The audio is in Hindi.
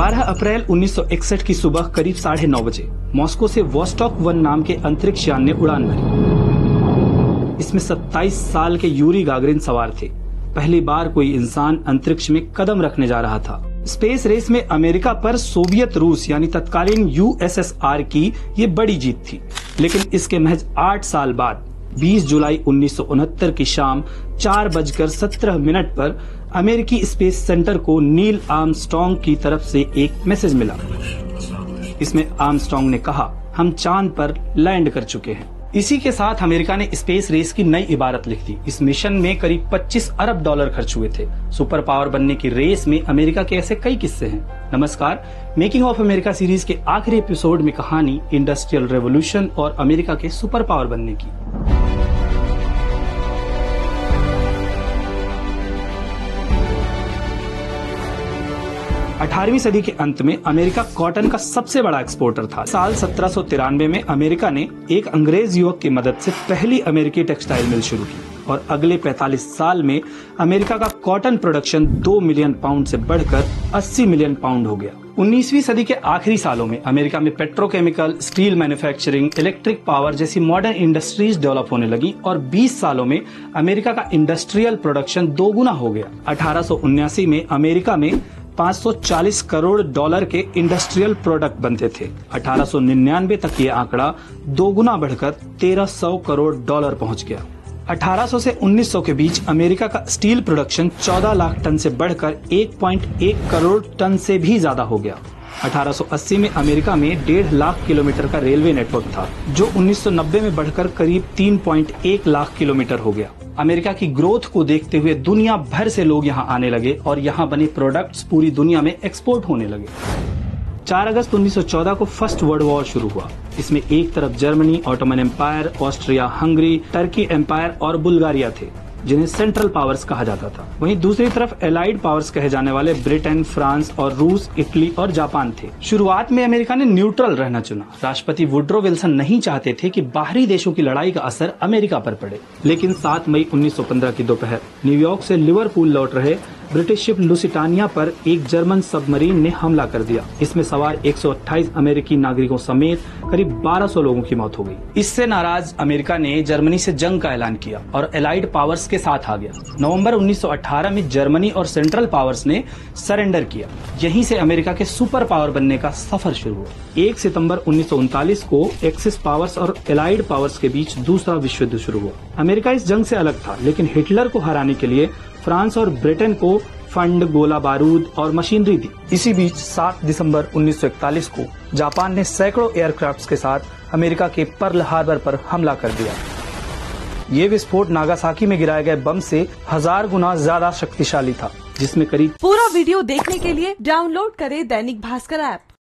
12 अप्रैल 1961 की सुबह करीब 9:30 बजे मॉस्को से वोस्टॉक 1 नाम के अंतरिक्ष यान ने उड़ान भरी। इसमें 27 साल के यूरी गागरिन सवार थे। पहली बार कोई इंसान अंतरिक्ष में कदम रखने जा रहा था। स्पेस रेस में अमेरिका पर सोवियत रूस यानी तत्कालीन यूएसएसआर की ये बड़ी जीत थी। लेकिन इसके महज 8 साल बाद 20 जुलाई 1969 की शाम 4:17 पर अमेरिकी स्पेस सेंटर को नील आर्मस्ट्रांग की तरफ से एक मैसेज मिला। इसमें आर्मस्ट्रांग ने कहा, हम चांद पर लैंड कर चुके हैं। इसी के साथ अमेरिका ने स्पेस रेस की नई इबारत लिख दी। इस मिशन में करीब $25 अरब खर्च हुए थे। सुपर पावर बनने की रेस में अमेरिका के ऐसे कई किस्से हैं। नमस्कार, मेकिंग ऑफ अमेरिका सीरीज के आखिरी एपिसोड में कहानी इंडस्ट्रियल रेवोल्यूशन और अमेरिका के सुपर पावर बनने की। 18वीं सदी के अंत में अमेरिका कॉटन का सबसे बड़ा एक्सपोर्टर था। साल 1793 में अमेरिका ने एक अंग्रेज युवक की मदद से पहली अमेरिकी टेक्सटाइल मिल शुरू की और अगले 45 साल में अमेरिका का कॉटन प्रोडक्शन 2 मिलियन पाउंड से बढ़कर 80 मिलियन पाउंड हो गया। 19वीं सदी के आखिरी सालों में अमेरिका में petrochemical, steel manufacturing, electric power जैसी मॉडर्न इंडस्ट्रीज डेवलप होने लगी और 20 सालों में अमेरिका का इंडस्ट्रियल प्रोडक्शन 2 गुना हो गया। 1879 में अमेरिका में $540 करोड़ के इंडस्ट्रियल प्रोडक्ट बनते थे। 1899 तक ये आंकड़ा 2 गुना बढ़कर $1300 करोड़ पहुंच गया। 1800 से 1900 के बीच अमेरिका का स्टील प्रोडक्शन 14 लाख टन से बढ़कर 1.1 करोड़ टन से भी ज्यादा हो गया। 1880 में अमेरिका में 1.5 लाख किलोमीटर का रेलवे नेटवर्क था, जो 1990 में बढ़कर करीब 3.1 लाख किलोमीटर हो गया। अमेरिका की ग्रोथ को देखते हुए दुनिया भर से लोग यहाँ आने लगे और यहाँ बने प्रोडक्ट्स पूरी दुनिया में एक्सपोर्ट होने लगे। 4 अगस्त 1914 को फर्स्ट वर्ल्ड वॉर शुरू हुआ। इसमें एक तरफ Germany, Ottoman empire, Austria Hungary, Turkey empire और बुल्गारिया थे, जिन्हें सेंट्रल पावर्स कहा जाता था। वहीं दूसरी तरफ एलाइड पावर्स कहे जाने वाले ब्रिटेन, फ्रांस और रूस, इटली और जापान थे। शुरुआत में अमेरिका ने न्यूट्रल रहना चुना। राष्ट्रपति वुड्रो विल्सन नहीं चाहते थे कि बाहरी देशों की लड़ाई का असर अमेरिका पर पड़े। लेकिन 7 मई 1915 की दोपहर न्यूयॉर्क से लिवरपूल लौट रहे ब्रिटिश शिप लुसिटानिया पर एक जर्मन सबमरीन ने हमला कर दिया। इसमें सवार 128 अमेरिकी नागरिकों समेत करीब 1200 लोगों की मौत हो गई। इससे नाराज अमेरिका ने जर्मनी से जंग का ऐलान किया और एलाइड पावर्स के साथ आ गया। नवंबर 1918 में जर्मनी और सेंट्रल पावर्स ने सरेंडर किया। यहीं से अमेरिका के सुपर पावर बनने का सफर शुरू हुआ। 1 सितंबर 1939 को एक्सिस पावर्स और एलाइड पावर्स के बीच दूसरा विश्व युद्ध शुरू हुआ। अमेरिका इस जंग से अलग था, लेकिन हिटलर को हराने के लिए फ्रांस और ब्रिटेन को फंड, गोला बारूद और मशीनरी दी। इसी बीच 7 दिसंबर 1941 को जापान ने सैकड़ों एयरक्राफ्ट्स के साथ अमेरिका के पर्ल हार्बर पर हमला कर दिया। ये विस्फोट नागासाकी में गिराए गए बम से 1000 गुना ज्यादा शक्तिशाली था, जिसमें करीब। पूरा वीडियो देखने के लिए डाउनलोड करें दैनिक भास्कर ऐप।